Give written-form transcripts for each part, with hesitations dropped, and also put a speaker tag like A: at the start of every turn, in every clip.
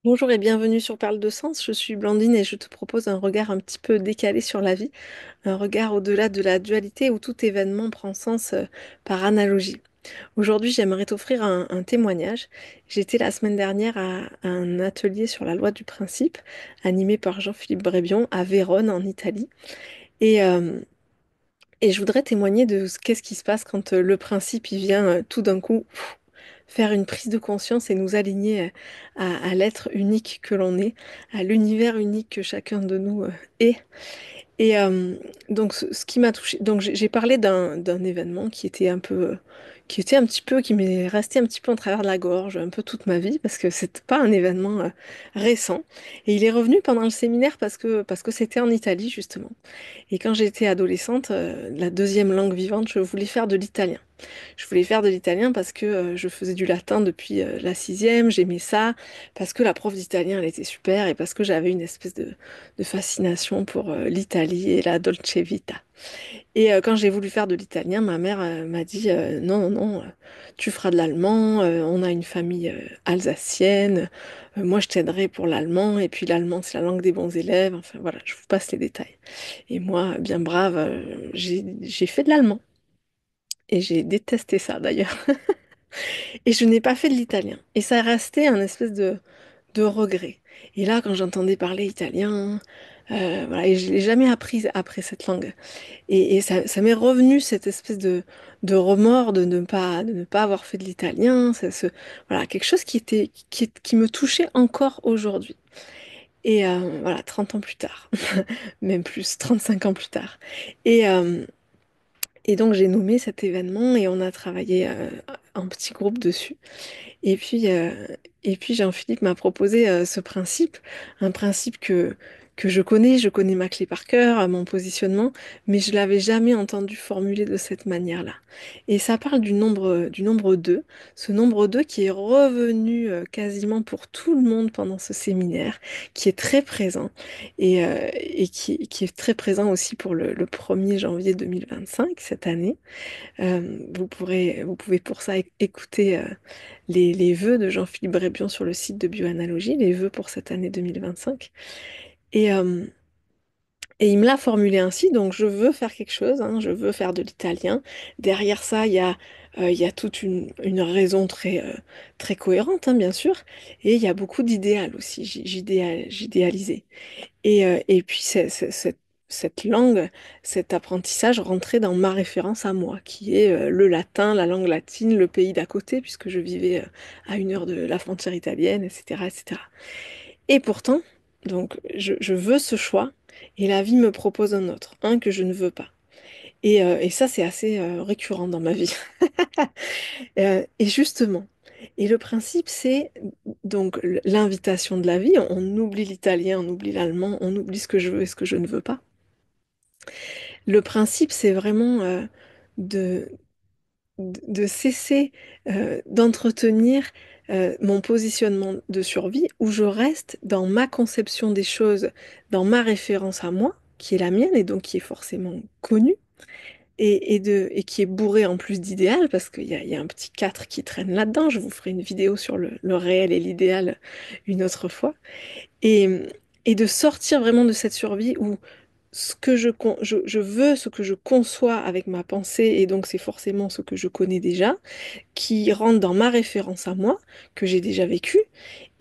A: Bonjour et bienvenue sur Parle de Sens, je suis Blandine et je te propose un regard un petit peu décalé sur la vie, un regard au-delà de la dualité où tout événement prend sens par analogie. Aujourd'hui, j'aimerais t'offrir un témoignage. J'étais la semaine dernière à un atelier sur la loi du principe, animé par Jean-Philippe Brébion à Vérone en Italie. Et, euh, et je voudrais témoigner de qu'est-ce qui se passe quand le principe il vient tout d'un coup faire une prise de conscience et nous aligner à l'être unique que l'on est, à l'univers unique que chacun de nous est. Et donc, ce qui m'a touché, donc j'ai parlé d'un événement qui était un petit peu, qui m'est resté un petit peu en travers de la gorge, un peu toute ma vie, parce que c'est pas un événement récent. Et il est revenu pendant le séminaire parce que c'était en Italie, justement. Et quand j'étais adolescente, la deuxième langue vivante, je voulais faire de l'italien. Je voulais faire de l'italien parce que je faisais du latin depuis la sixième, j'aimais ça, parce que la prof d'italien, elle était super et parce que j'avais une espèce de fascination pour l'Italie et la dolce vita. Et quand j'ai voulu faire de l'italien, ma mère m'a dit non, non, non, tu feras de l'allemand, on a une famille alsacienne, moi je t'aiderai pour l'allemand, et puis l'allemand c'est la langue des bons élèves, enfin voilà, je vous passe les détails. Et moi, bien brave, j'ai fait de l'allemand. Et j'ai détesté ça d'ailleurs. Et je n'ai pas fait de l'italien. Et ça restait un espèce de regret. Et là, quand j'entendais parler italien, voilà, et je l'ai jamais appris après cette langue. Et ça m'est revenu cette espèce de remords de ne pas avoir fait de l'italien. Voilà, quelque chose qui me touchait encore aujourd'hui. Et voilà, 30 ans plus tard, même plus, 35 ans plus tard. Et, euh, et donc j'ai nommé cet événement et on a travaillé en petit groupe dessus. Et puis, euh, et puis Jean-Philippe m'a proposé ce principe, un principe que je connais ma clé par cœur, mon positionnement, mais je l'avais jamais entendu formuler de cette manière-là. Et ça parle du nombre 2, ce nombre 2 qui est revenu quasiment pour tout le monde pendant ce séminaire, qui est très présent et qui est très présent aussi pour le 1er janvier 2025, cette année. Vous pouvez pour ça écouter les vœux de Jean-Philippe Brébion sur le site de Bioanalogie, les vœux pour cette année 2025. Et, euh, et il me l'a formulé ainsi, donc je veux faire quelque chose, hein, je veux faire de l'italien. Derrière ça, il y a toute une raison très cohérente, hein, bien sûr, et il y a beaucoup d'idéal aussi, j'idéalisais. Et puis cette langue, cet apprentissage rentrait dans ma référence à moi, qui est le latin, la langue latine, le pays d'à côté, puisque je vivais à 1 heure de la frontière italienne, etc., etc. Et pourtant, donc, je veux ce choix, et la vie me propose un autre, un que je ne veux pas. Et ça, c'est assez récurrent dans ma vie. Et justement, et le principe, c'est donc l'invitation de la vie. On oublie l'italien, on oublie l'allemand, on oublie ce que je veux et ce que je ne veux pas. Le principe, c'est vraiment de, de cesser d'entretenir mon positionnement de survie où je reste dans ma conception des choses, dans ma référence à moi, qui est la mienne et donc qui est forcément connue et qui est bourré en plus d'idéal, parce il y a un petit 4 qui traîne là-dedans. Je vous ferai une vidéo sur le réel et l'idéal une autre fois. Et, et de sortir vraiment de cette survie où ce que je veux, ce que je conçois avec ma pensée, et donc c'est forcément ce que je connais déjà, qui rentre dans ma référence à moi, que j'ai déjà vécu,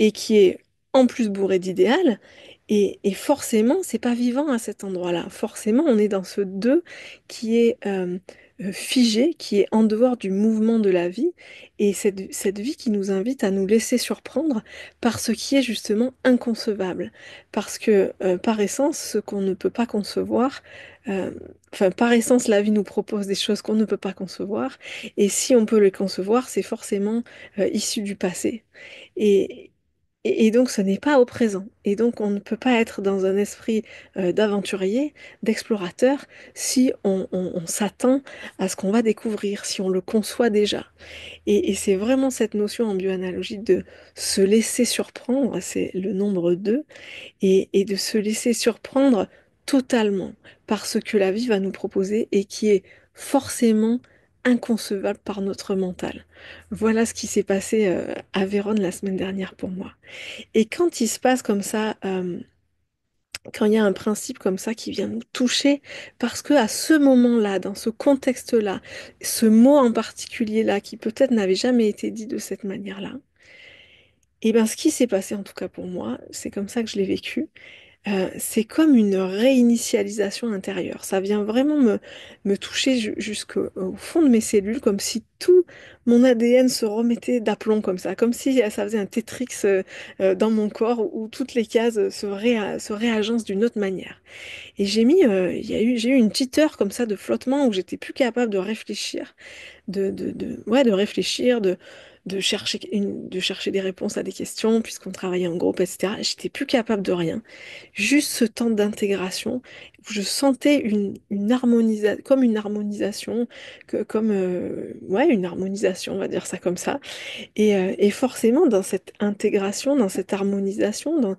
A: et qui est en plus bourré d'idéal. Et forcément, c'est pas vivant à cet endroit-là. Forcément, on est dans ce deux qui est figé, qui est en dehors du mouvement de la vie, et cette vie qui nous invite à nous laisser surprendre par ce qui est justement inconcevable. Parce que par essence, ce qu'on ne peut pas concevoir, euh, enfin par essence, la vie nous propose des choses qu'on ne peut pas concevoir, et si on peut les concevoir, c'est forcément issu du passé. Et, et donc, ce n'est pas au présent. Et donc, on ne peut pas être dans un esprit d'aventurier, d'explorateur, si on s'attend à ce qu'on va découvrir, si on le conçoit déjà. Et c'est vraiment cette notion en bioanalogie de se laisser surprendre, c'est le nombre 2, et de se laisser surprendre totalement par ce que la vie va nous proposer et qui est forcément inconcevable par notre mental. Voilà ce qui s'est passé à Vérone la semaine dernière pour moi. Et quand il se passe comme ça, quand il y a un principe comme ça qui vient nous toucher, parce que à ce moment-là, dans ce contexte-là, ce mot en particulier-là, qui peut-être n'avait jamais été dit de cette manière-là, et bien ce qui s'est passé en tout cas pour moi, c'est comme ça que je l'ai vécu. C'est comme une réinitialisation intérieure. Ça vient vraiment me toucher jusqu'au au fond de mes cellules, comme si tout mon ADN se remettait d'aplomb comme ça, comme si ça faisait un Tetris dans mon corps où toutes les cases se réagencent d'une autre manière. Et j'ai eu une petite heure comme ça de flottement où j'étais plus capable de réfléchir ouais, de réfléchir, de chercher des réponses à des questions, puisqu'on travaillait en groupe, etc. J'étais plus capable de rien. Juste ce temps d'intégration, où je sentais comme une harmonisation, ouais, une harmonisation, on va dire ça comme ça. Et forcément, dans cette intégration, dans cette harmonisation, dans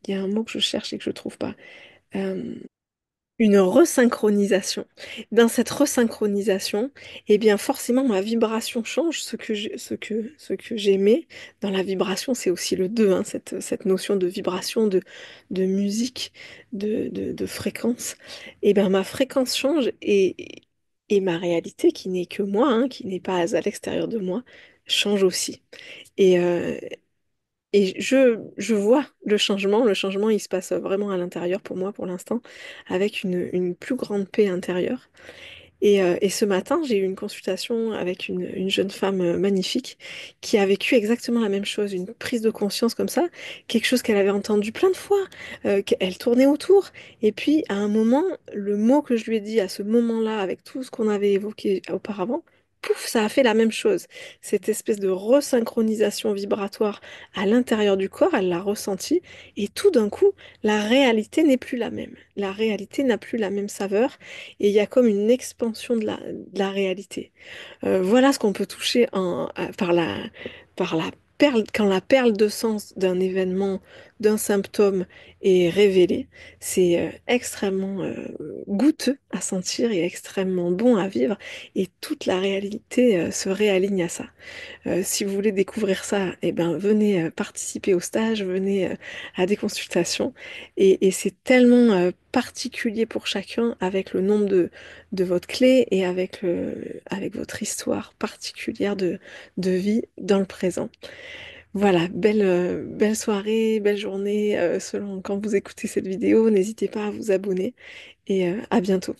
A: il y a un mot que je cherche et que je trouve pas. Euh, une resynchronisation. Dans cette resynchronisation, eh bien forcément ma vibration change, ce que j'aimais. Dans la vibration, c'est aussi le 2, hein, cette notion de vibration, de musique, de fréquence. Eh bien ma fréquence change et ma réalité, qui n'est que moi, hein, qui n'est pas à l'extérieur de moi, change aussi. Et, euh, je vois le changement il se passe vraiment à l'intérieur pour moi pour l'instant, avec une plus grande paix intérieure. Et ce matin, j'ai eu une consultation avec une jeune femme magnifique qui a vécu exactement la même chose, une prise de conscience comme ça, quelque chose qu'elle avait entendu plein de fois, qu'elle tournait autour. Et puis, à un moment, le mot que je lui ai dit à ce moment-là, avec tout ce qu'on avait évoqué auparavant, pouf, ça a fait la même chose. Cette espèce de resynchronisation vibratoire à l'intérieur du corps, elle l'a ressenti. Et tout d'un coup, la réalité n'est plus la même. La réalité n'a plus la même saveur et il y a comme une expansion de la réalité. Voilà ce qu'on peut toucher par la perle, quand la perle de sens d'un événement, d'un symptôme est révélée. C'est extrêmement goûteux à sentir et extrêmement bon à vivre et toute la réalité se réaligne à ça. Si vous voulez découvrir ça, eh ben, venez participer au stage, venez à des consultations. Et c'est tellement particulier pour chacun avec le nombre de votre clé et avec votre histoire particulière de vie dans le présent. Voilà, belle soirée, belle journée selon quand vous écoutez cette vidéo. N'hésitez pas à vous abonner et à bientôt.